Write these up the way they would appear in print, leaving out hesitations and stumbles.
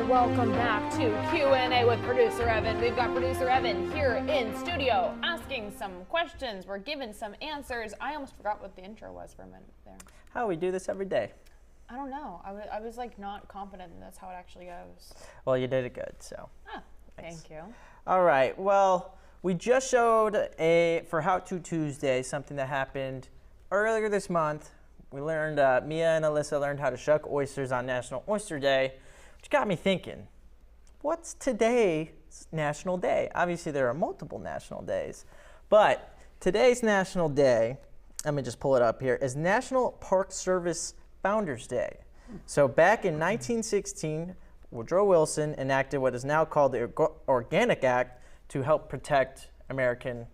welcome back to Q&A with Producer Evan. We've got Producer Evan here in studio asking some questions. We're giving some answers. I almost forgot what the intro was for a minute there. How we do this every day. I don't know. I was like not confident and that's how it actually goes. Well, you did it good, so. Ah, thank you. All right, well, we just showed for How To Tuesday, something that happened earlier this month. We learned, Mia and Alyssa learned how to shuck oysters on National Oyster Day, which got me thinking, what's today's National Day? Obviously, there are multiple National Days, but today's National Day, let me just pull it up here, is National Park Service Founders Day. So back in 1916, Woodrow Wilson enacted what is now called the Organic Act to help protect American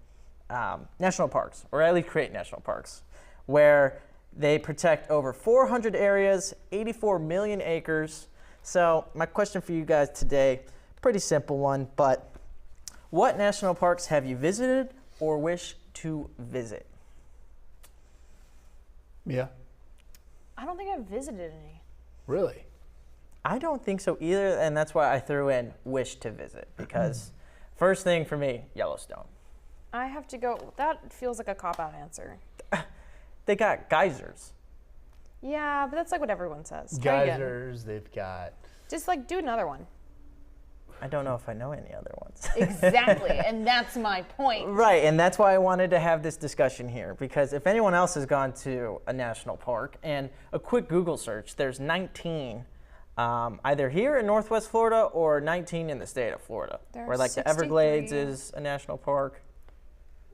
national parks, or at least create national parks, where they protect over 400 areas, 84 million acres. So my question for you guys today, pretty simple one, but what national parks have you visited or wish to visit? Yeah. I don't think I've visited any. Really? I don't think so either, and that's why I threw in wish to visit, because first thing for me, Yellowstone. I have to go. That feels like a cop-out answer. They got geysers. Yeah, but that's like what everyone says. Try again. Geysers, they've got. Just like do another one. I don't know if I know any other ones. Exactly, and that's my point. Right, and that's why I wanted to have this discussion here, because if anyone else has gone to a national park, and a quick Google search, there's 19, either here in Northwest Florida or 19 in the state of Florida, There where are like the Everglades 63. is a national park.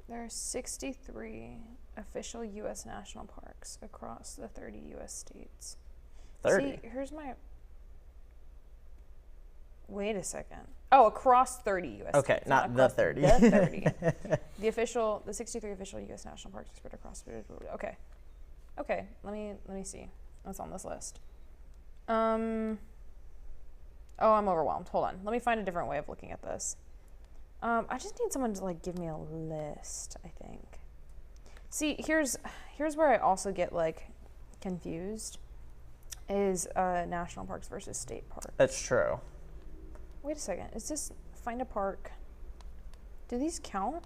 There are 63 official U.S. national parks across the 30 U.S. states. 30? See, here's my... Wait a second. Oh, across 30 U.S. Okay, states. not the across 30. The 30. The 63 official U.S. national parks are spread across... Okay. Okay, let me see what's on this list. Oh, I'm overwhelmed. Hold on. Let me find a different way of looking at this. I just need someone to like give me a list, I think. See, here's where I also get like confused is national parks versus state parks. That's true. Wait a second. Is this find a park? Do these count?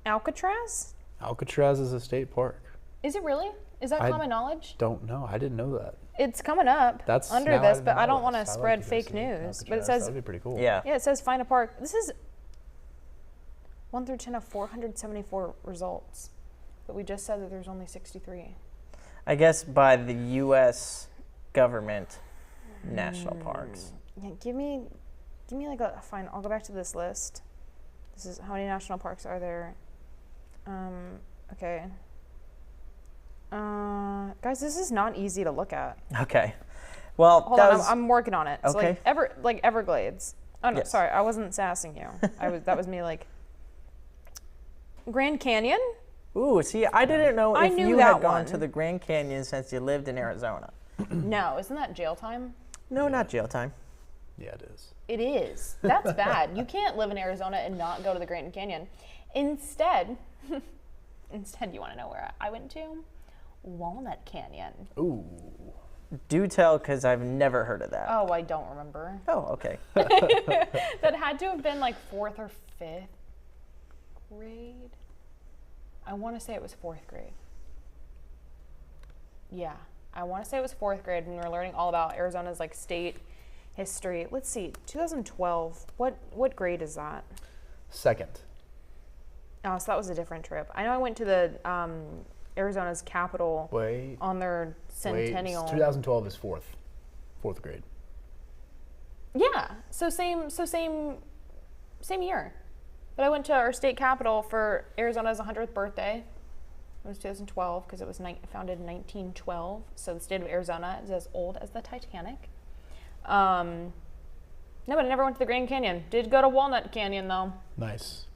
Alcatraz? Alcatraz is a state park. Is it really? Is that common knowledge? Don't know. I didn't know that. It's coming up That's under now this, I but I know don't want to this. I like spread to go fake see news. But it Alcatraz. says That'd be pretty cool. Yeah. Yeah, it says find a park. This is 1 through 10 of 474 results. But we just said that there's only 63. I guess by the U.S. government national parks. Yeah, give me like a fine. I'll go back to this list. This is how many national parks are there. Okay. Guys, this is not easy to look at. Okay. Well, Hold on, I'm working on it. So Okay. like Everglades. Oh no, Yes. sorry, I wasn't sassing you. That was me like Grand Canyon? Ooh, see, I didn't know I if knew you that had gone one. to the Grand Canyon since you lived in Arizona. No, isn't that jail time? No, not jail time. Yeah, it is. It is. That's bad. You can't live in Arizona and not go to the Grand Canyon. Instead, you want to know where I went to? Walnut Canyon. Ooh. Do tell, because I've never heard of that. Oh, I don't remember. Oh, okay. That had to have been like 4th or 5th grade. I want to say it was 4th grade. Yeah, I want to say it was 4th grade when we were learning all about Arizona's like state history. Let's see, 2012. What grade is that? 2nd. Oh, so that was a different trip. I know I went to the Arizona's Capitol on their centennial. 2012 is 4th grade. Yeah, so same year. But I went to our state capitol for Arizona's 100th birthday. It was 2012 because it was founded in 1912. So the state of Arizona is as old as the Titanic. No, but I never went to the Grand Canyon. Did go to Walnut Canyon though. Nice.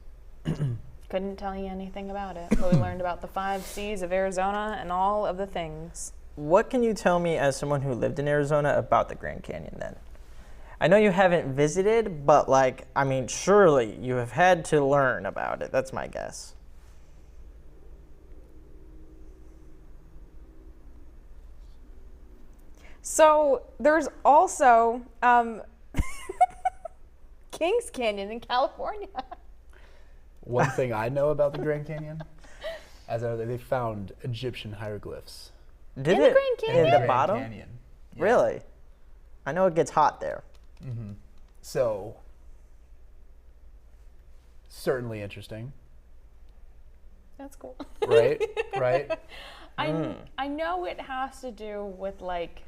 Couldn't tell you anything about it, but we learned about the 5 C's of Arizona and all of the things. What can you tell me as someone who lived in Arizona about the Grand Canyon then? I know you haven't visited, but like, I mean, surely you have had to learn about it. That's my guess. So there's also Kings Canyon in California. One thing I know about the Grand Canyon, as I know, they found Egyptian hieroglyphs Did In the it Grand Canyon? in the Grand bottom? Canyon. Yeah. Really? I know it gets hot there. So, certainly interesting, That's cool. right? Right? I know it has to do with like,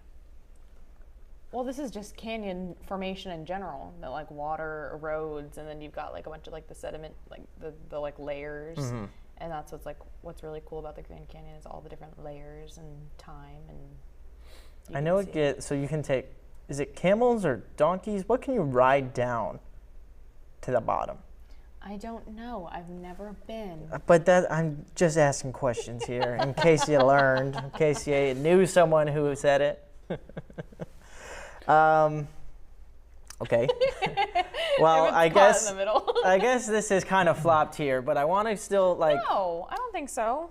well, this is just canyon formation in general. That like water erodes, and then you've got like a bunch of like the sediment, like the like layers, and that's what's really cool about the Grand Canyon is all the different layers and time and. I know it gets, so you can take, is it camels or donkeys? What can you ride down to the bottom? I don't know. I've never been. But I'm just asking questions here in case you learned, in case you knew someone who said it. Okay. Well, Emmett's I caught guess in the middle. I guess this is kind of flopped here, but I want to still like No, I don't think so.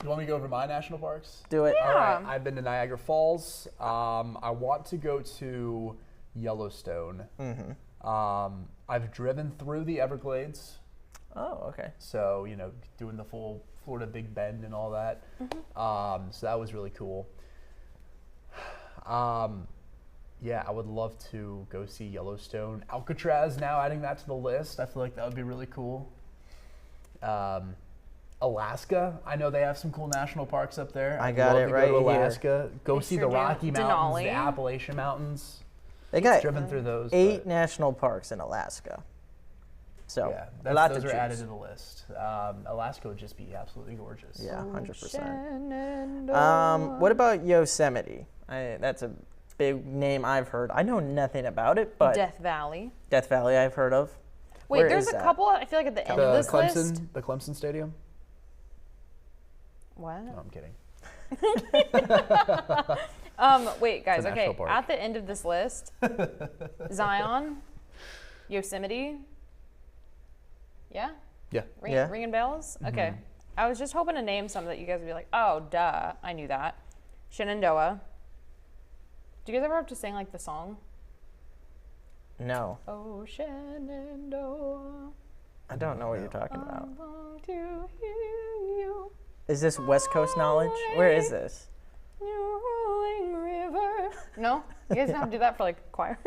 You want me to go over my national parks? do it. Yeah. All right, I've been to Niagara Falls. I want to go to Yellowstone. I've driven through the Everglades, Oh, okay. so doing the full Florida Big Bend and all that. So that was really cool. Yeah, I would love to go see Yellowstone. Alcatraz, now adding that to the list. I feel like that would be really cool. Alaska, I know they have some cool national parks up there. I I'd got love it to right go to here. Alaska. Go They see sure the do. Rocky Mountains, Denali. the Appalachian Mountains. They got Driven through those. 8 but national parks in Alaska. So yeah, a lot those to are choose. added to the list. Alaska would just be absolutely gorgeous. Yeah, 100%. Shenandoah. What about Yosemite? That's a big name I've heard. I know nothing about it, but Death Valley. Death Valley I've heard of. Wait, Where there's is a that? couple. I feel like at the end of this list. The Clemson Stadium. What? No, I'm kidding. Wait, guys. It's a Okay, national park. at the end of this list, Zion, Yosemite. Yeah. Yeah. Yeah. Ringing bells. Okay. I was just hoping to name some that you guys would be like, oh, duh, I knew that. Shenandoah. Do you guys ever have to sing like the song? No, Oh, Shenandoah. I don't know what you're talking about. I long to hear you. Is this West Coast knowledge? Where is this? You rolling river. No? You guys don't have to do that for like choir.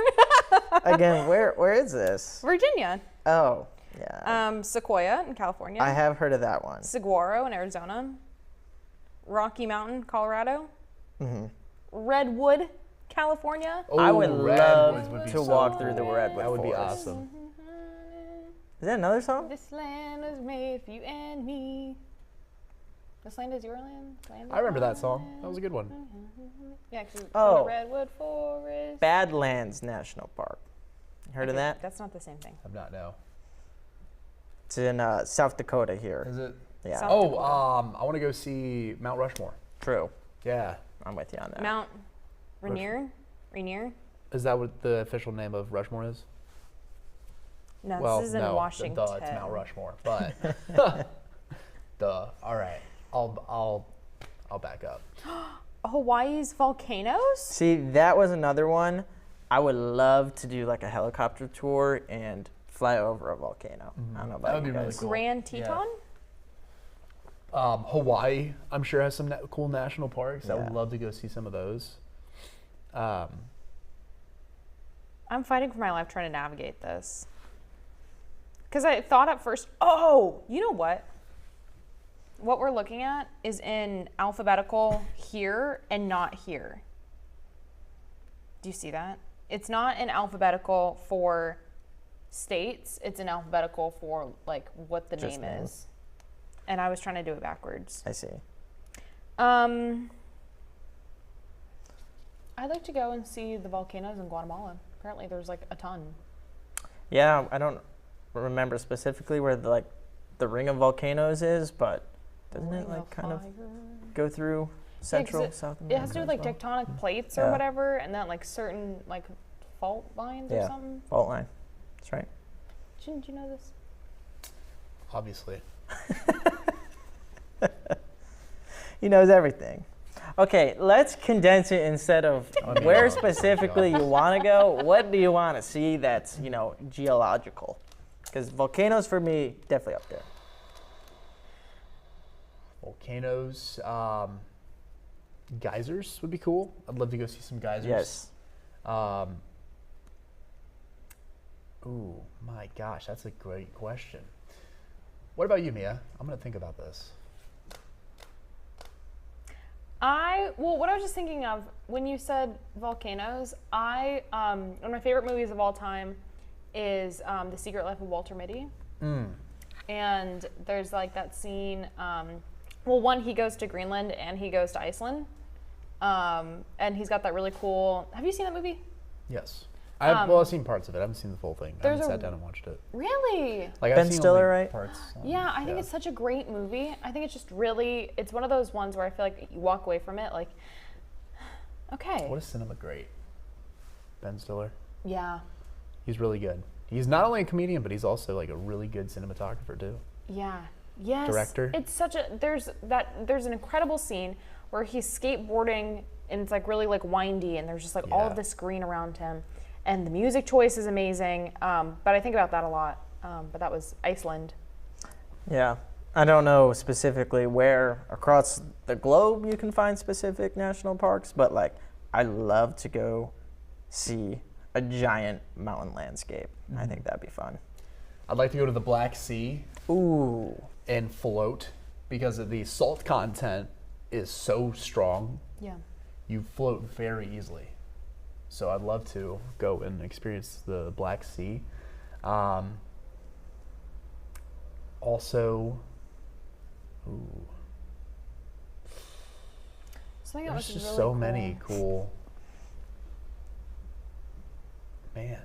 Again, where is this? Virginia. Oh, yeah. Sequoia in California. I have heard of that one. Saguaro in Arizona. Rocky Mountain, Colorado. Mm-hmm. Redwood, California. I would Redwoods would love be to so walk through the cool. redwood That would be forest. awesome. Is that another song? This land was made for you and me. This land is your land. Land I remember that song. That was a good one. Yeah, because Oh. the redwood forest. Badlands National Park. Heard of Okay, that? That's not the same thing. I'm not know. It's in South Dakota here. Is it? Yeah, South- Oh, I want to go see Mount Rushmore. true. Yeah. I'm with you on that. Mount Rainier. Rainier. Is that what the official name of Rushmore is? No, Well, this is in no, Washington. duh, it's Mount Rushmore, but duh. All right, I'll back up. Hawaii's volcanoes. See, that was another one. I would love to do like a helicopter tour and fly over a volcano. I don't know about That would you be really guys. cool. Grand Teton. Hawaii, I'm sure has some cool national parks. I Yeah. would love to go see some of those. I'm fighting for my life trying to navigate this. Because I thought at first, oh, you know what? What we're looking at is in alphabetical here and not here. Do you see that? It's not in alphabetical for states. It's in alphabetical for like what the Just name name. is. And I was trying to do it backwards. I see. I'd like to go and see the volcanoes in Guatemala. Apparently there's like a ton. Yeah, I don't remember specifically where the ring of volcanoes is, but doesn't it Ring like of kind of fire. go through Central, it- South It America? has to do with like as well? tectonic plates or Yeah. whatever, and then like certain like fault lines or Yeah. something. Fault line. That's right. Didn't you know this? Obviously. He knows everything. Okay, let's condense it instead of where specifically you want to go. What do you want to see that's, geological? Because volcanoes for me, definitely up there. Volcanoes, geysers would be cool. I'd love to go see some geysers. Yes. Ooh, my gosh, that's a great question. What about you, Mia? I'm going to think about this. What I was just thinking of when you said volcanoes, one of my favorite movies of all time is The Secret Life of Walter Mitty. And there's like that scene, one, he goes to Greenland and he goes to Iceland. And he's got that really cool, have you seen that movie? Yes. I've seen parts of it. I haven't seen the full thing. I haven't sat down and watched it. Really? Like, Ben Stiller, right? Parts. Yeah, I think it's such a great movie. I think it's just really, it's one of those ones where I feel like you walk away from it like, okay. What is cinema great? Ben Stiller. Yeah. He's really good. He's not only a comedian, but he's also like a really good cinematographer too. Yeah. Yes. Director. It's such a, there's an incredible scene where he's skateboarding and it's like really like windy and there's just like all of this green around him. And the music choice is amazing, but I think about that a lot. But that was Iceland. Yeah, I don't know specifically where across the globe you can find specific national parks, but like I love to go see a giant mountain landscape. I think that'd be fun. I'd like to go to the Black Sea. Ooh. And float because of the salt content is so strong. Yeah. You float very easily. So I'd love to go and experience the Black Sea. Also, there's just really so many cool. Man.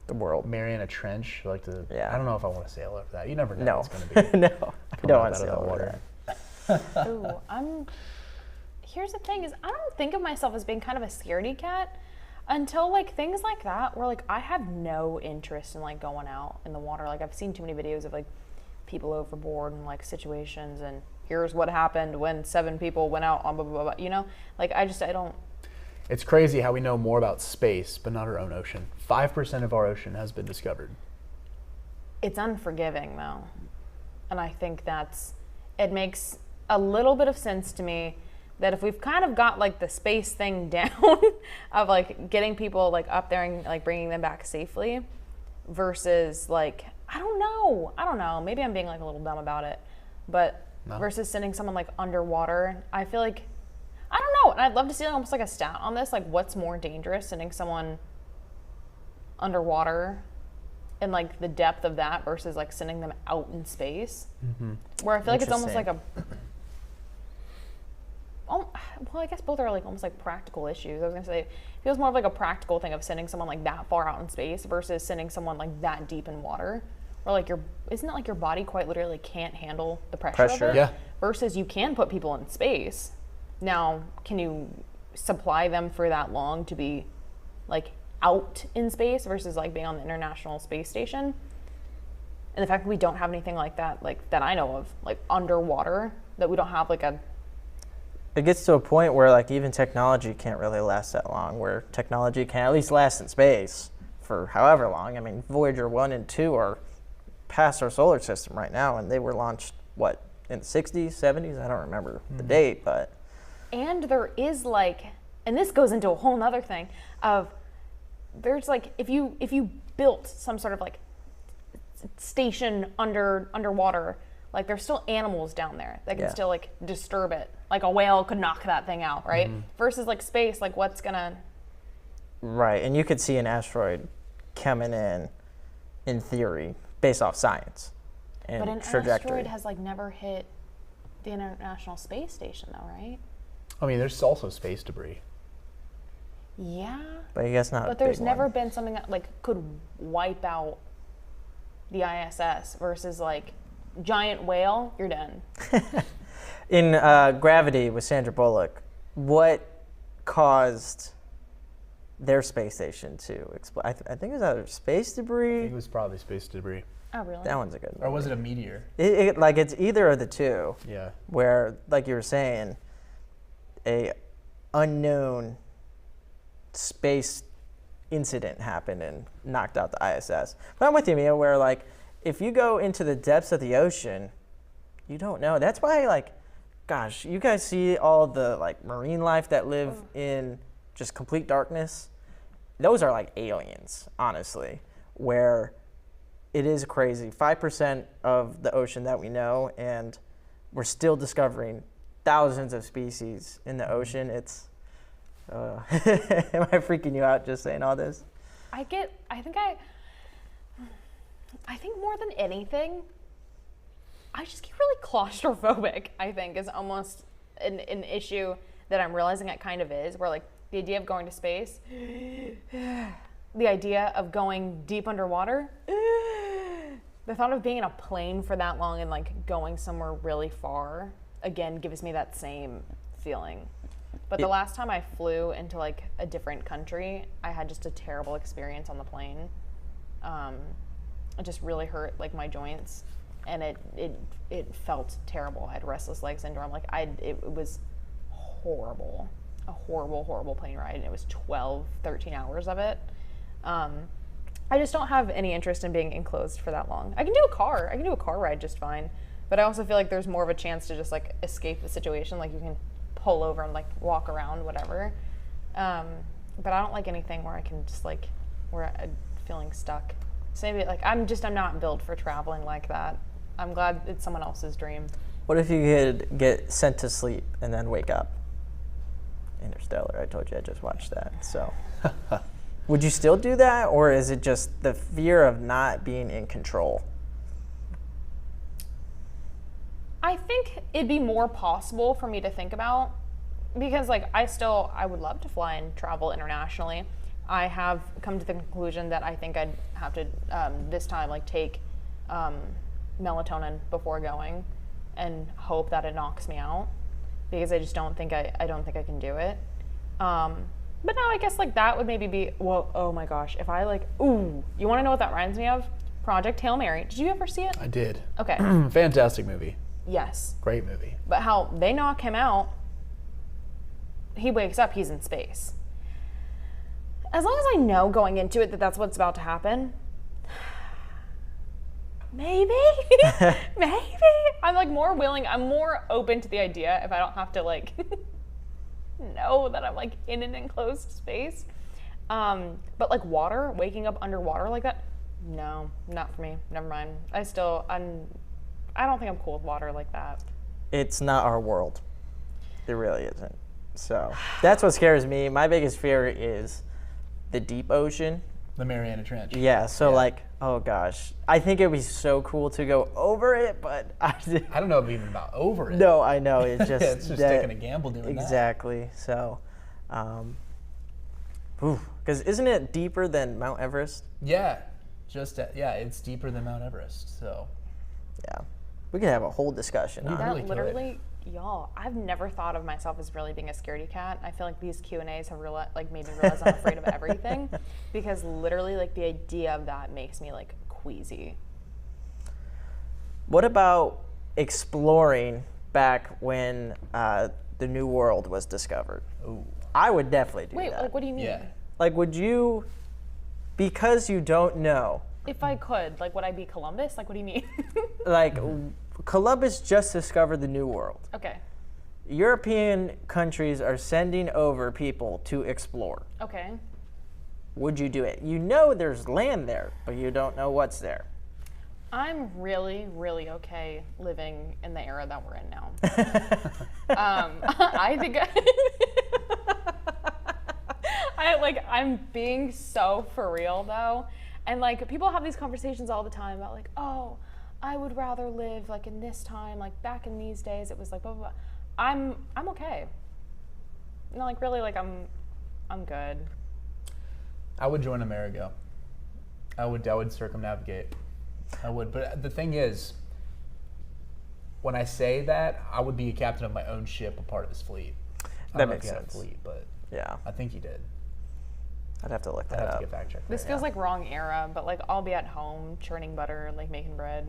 The world. Mariana Trench. Like to. Yeah. I don't know if I want to sail over that. You never know what's going to be. No, I don't want to sail over that. Ooh, here's the thing is I don't think of myself as being kind of a scaredy cat until like things like that where like I have no interest in like going out in the water. Like I've seen too many videos of like people overboard and like situations and here's what happened when 7 people went out on blah, blah, blah, like I don't. It's crazy how we know more about space but not our own ocean. 5% of our ocean has been discovered. It's unforgiving though. And I think it makes a little bit of sense to me that if we've kind of got like the space thing down of like getting people like up there and like bringing them back safely versus like, I don't know. Maybe I'm being like a little dumb about it, but versus sending someone like underwater, I feel like, I don't know. And I'd love to see almost like a stat on this, like what's more dangerous, sending someone underwater and like the depth of that versus like sending them out in space, where I feel like it's almost like I guess both are like almost like practical issues. I was gonna say, it feels more of like a practical thing of sending someone like that far out in space versus sending someone like that deep in water. Or like isn't it like your body quite literally can't handle the pressure of it? Yeah. Versus you can put people in space. Now, can you supply them for that long to be like out in space versus like being on the International Space Station? And the fact that we don't have anything like that I know of, like underwater, that we don't have like it gets to a point where like even technology can't really last that long, where technology can at least last in space for however long. I mean, Voyager 1 and 2 are past our solar system right now, and they were launched, what, in the 60s, 70s? I don't remember the date, but. And there is like, and this goes into a whole nother thing of, there's like, if you built some sort of like station underwater, like there's still animals down there that can still like disturb it. Like a whale could knock that thing out, right? Versus like space, like what's gonna. Right, and you could see an asteroid coming in theory, based off science and but an trajectory. asteroid has like never hit the International Space Station though, right? I mean, there's also space debris. Yeah. But I guess not. But there's never been something that like could wipe out the ISS versus like giant whale, you're done. In Gravity with Sandra Bullock, what caused their space station to explode? I think it was either space debris. I think it was probably space debris. Oh, really? That one's a good one. Or was it a meteor? Like it's either of the two. Yeah. Where, like you were saying, a unknown space incident happened and knocked out the ISS. But I'm with you, Mia, where like if you go into the depths of the ocean, you don't know. That's why, like, gosh, you guys see all the like marine life that live in just complete darkness. Those are like aliens, honestly, where it is crazy. 5% of the ocean that we know, and we're still discovering thousands of species in the ocean. It's am I freaking you out just saying all this? I think more than anything, I just get really claustrophobic, I think, is almost an issue that I'm realizing it kind of is, where like the idea of going to space, the idea of going deep underwater, the thought of being in a plane for that long and like going somewhere really far, again, gives me that same feeling. But the last time I flew into like a different country, I had just a terrible experience on the plane. It just really hurt like my joints, and it felt terrible. I had restless leg syndrome. Like it was horrible, a horrible plane ride, and it was 13 hours of it. I just don't have any interest in being enclosed for that long. I can do a car ride just fine, but I also feel like there's more of a chance to just like escape the situation. Like you can pull over and like walk around, whatever. But I don't like anything where I can just like, where I'm feeling stuck. So maybe like, I'm not built for traveling like that. I'm glad it's someone else's dream. What if you could get sent to sleep and then wake up? Interstellar, I told you I just watched that, so. Would you still do that, or is it just the fear of not being in control? I think it'd be more possible for me to think about, because like I would love to fly and travel internationally. I have come to the conclusion that I think I'd have to this time like take melatonin before going and hope that it knocks me out, because I just don't think I can do it. But no, I guess like that would maybe be, well, oh my gosh, if I like, ooh, you want to know what that reminds me of? Project Hail Mary. Did you ever see it? I did. Okay. Fantastic movie. Yes. Great movie. But how they knock him out, he wakes up, he's in space. As long as I know going into it that that's what's about to happen, maybe, I'm like more willing, I'm more open to the idea if I don't have to like know that I'm like in an enclosed space. But like water, waking up underwater like that, no, not for me. Never mind. I don't think I'm cool with water like that. It's not our world. It really isn't. So that's what scares me. My biggest fear is the deep ocean. The Mariana Trench. Yeah, so like, oh gosh. I think it would be so cool to go over it, but I don't know even about over it. No, I know. It's just, it's just taking a gamble doing that. Exactly. So, because isn't it deeper than Mount Everest? Yeah. It's deeper than Mount Everest, so. Yeah. We could have a whole discussion on really it. Literally, y'all, I've never thought of myself as really being a scaredy cat. I feel like these Q&As have made me realize I'm afraid of everything, because literally like the idea of that makes me like queasy. What about exploring back when the New World was discovered? Ooh. I would definitely do that. Wait, like what do you mean? Yeah. Like would you, because you don't know. If I could, like would I be Columbus? Like what do you mean? Like Columbus just discovered the New World. Okay. European countries are sending over people to explore. Okay. Would you do it? You know there's land there, but you don't know what's there. I'm really, really okay living in the era that we're in now. I think I'm being so for real though. And like people have these conversations all the time about like, oh, I would rather live like in this time, like back in these days it was like blah blah blah. I'm okay. No, like really like I'm good. I would join Amerigo. I would circumnavigate. I would, but the thing is, when I say that, I would be a captain of my own ship, a part of this fleet. That makes sense. I don't know if he had a fleet, but yeah, I think he did. I'd have to look that I'd have up. to get fact checked. This feels like wrong era, but like I'll be at home churning butter and like making bread.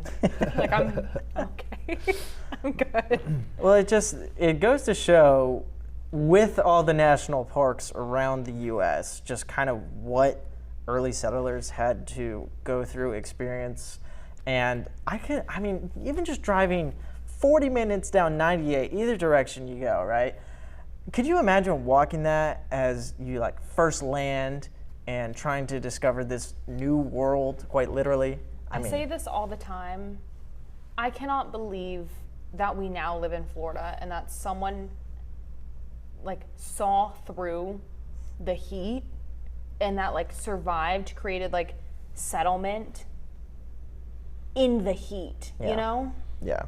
Like I'm okay. I'm good. Well, it goes to show with all the national parks around the U.S., just kind of what early settlers had to go through, experience. And I mean, even just driving 40 minutes down 98, either direction you go, right? Could you imagine walking that as you like first land and trying to discover this new world, quite literally? I say this all the time. I cannot believe that we now live in Florida and that someone like saw through the heat and that like survived, created like settlement in the heat, you know? Yeah.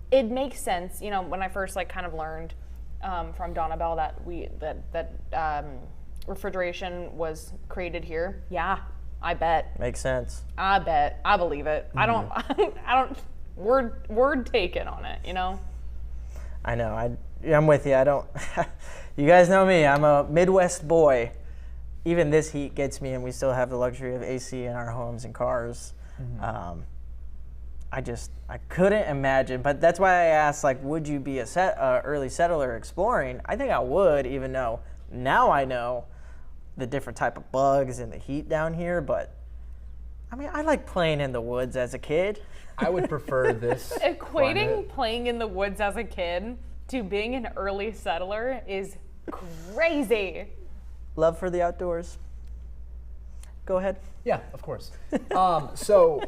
It makes sense, you know, when I first like kind of learned from Donna Bell that refrigeration was created here. Yeah, I bet. Makes sense. I bet. I believe it. I don't word taken on it, you know? I know. I'm with you. I don't. You guys know me. I'm a Midwest boy. Even this heat gets me, and we still have the luxury of AC in our homes and cars. Mm-hmm. I couldn't imagine. But that's why I asked, like, would you be a early settler exploring? I think I would, even though now I know the different type of bugs and the heat down here. But I mean, I like playing in the woods as a kid. I would prefer this. Equating playing in the woods as a kid to being an early settler is crazy. Love for the outdoors. Go ahead. Yeah, of course. So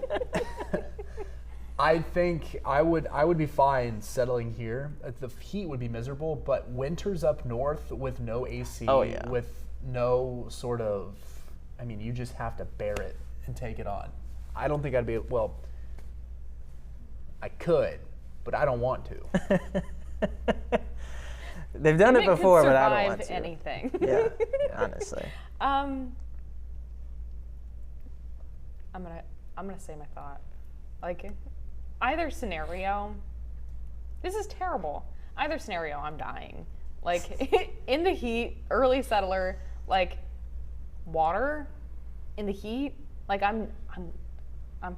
I think I would be fine settling here. The heat would be miserable, but winters up north with no AC, with no sort of, I mean, you just have to bear it and take it on. I don't think I'd be, well, I could, but I don't want to. They've done it before, but I don't want to. Anything. Yeah, honestly. I'm gonna say my thought. Like, either scenario, this is terrible. Either scenario, I'm dying. Like, in the heat, early settler, like, water in the heat. Like, I'm gonna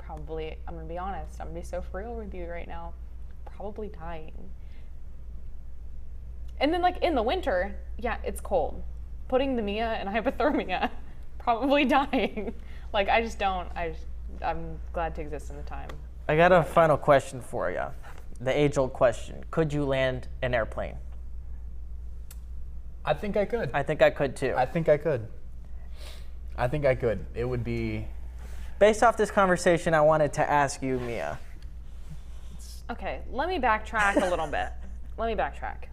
be honest. I'm gonna be so real with you right now. Probably dying. And then, like, in the winter, yeah, it's cold. Putting the Mia in hypothermia, probably dying. Like, I'm glad to exist in the time. I got a final question for you. The age-old question. Could you land an airplane? I think I could. I think I could, too. I think I could. It would be... Based off this conversation, I wanted to ask you, Mia. Okay, let me backtrack a little bit. Let me backtrack.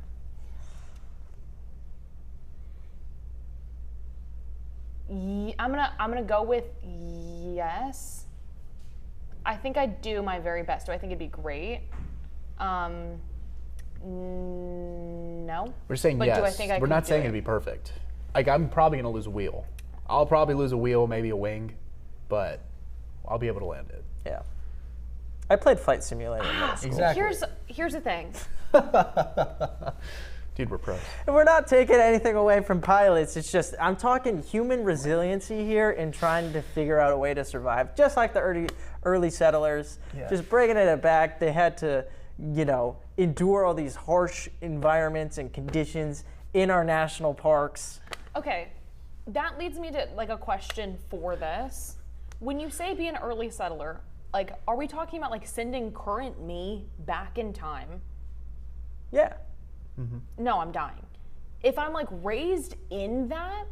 I'm gonna go with yes. I think I'd do my very best. Do I think it'd be great? No. We're saying yes. Do I think We're not saying it'd be perfect. Like, I'm probably gonna lose a wheel. I'll probably lose a wheel, maybe a wing, but I'll be able to land it. Yeah. I played Flight Simulator in middle school. Exactly. Here's the thing. Dude, we're pros. And we're not taking anything away from pilots. It's just, I'm talking human resiliency here in trying to figure out a way to survive. Just like the early settlers, just bringing it back. They had to, endure all these harsh environments and conditions in our national parks. Okay, that leads me to like a question for this. When you say be an early settler, like, are we talking about like sending current me back in time? Yeah. Mm-hmm. No, I'm dying. If I'm like raised in that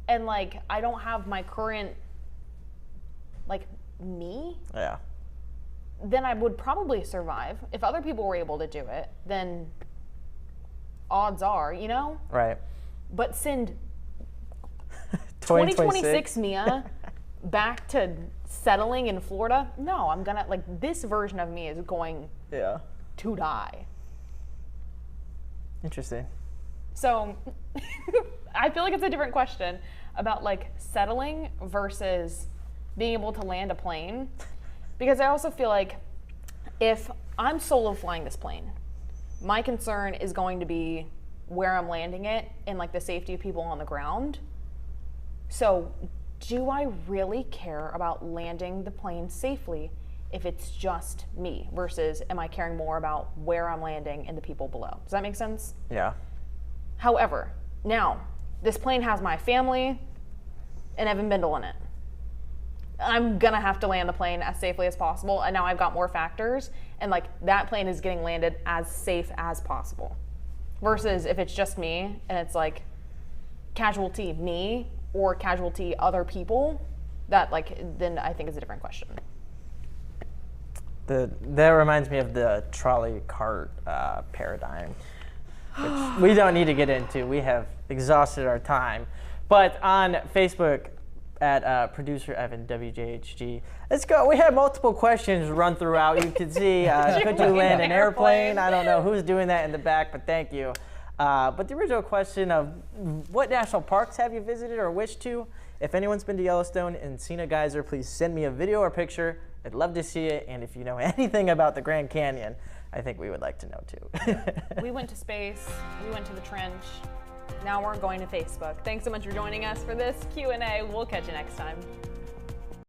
and like I don't have my current like me, then I would probably survive. If other people were able to do it, then odds are, Right. But send 2026 Mia back to settling in Florida? No, I'm gonna, like, this version of me is going to die. Interesting. So I feel like it's a different question about like settling versus being able to land a plane, because I also feel like if I'm solo flying this plane, my concern is going to be where I'm landing it and like the safety of people on the ground. So do I really care about landing the plane safely if it's just me versus am I caring more about where I'm landing and the people below? Does that make sense? Yeah. However, now, this plane has my family and Evan Bindle in it. I'm gonna have to land the plane as safely as possible, and now I've got more factors, and like that plane is getting landed as safe as possible. Versus if it's just me and it's like casualty me or casualty other people, that like then I think is a different question. That reminds me of the trolley cart paradigm, which we don't need to get into. We have exhausted our time. But on Facebook at producer Evan WJHG, let's go. We have multiple questions run throughout. You can see, could you land an airplane? I don't know who's doing that in the back, but thank you. But the original question of what national parks have you visited or wished to? If anyone's been to Yellowstone and seen a geyser, please send me a video or picture. I'd love to see it. And if you know anything about the Grand Canyon, I think we would like to know too. We went to space, we went to the trench, now we're going to Facebook. Thanks so much for joining us for this Q&A. We'll catch you next time.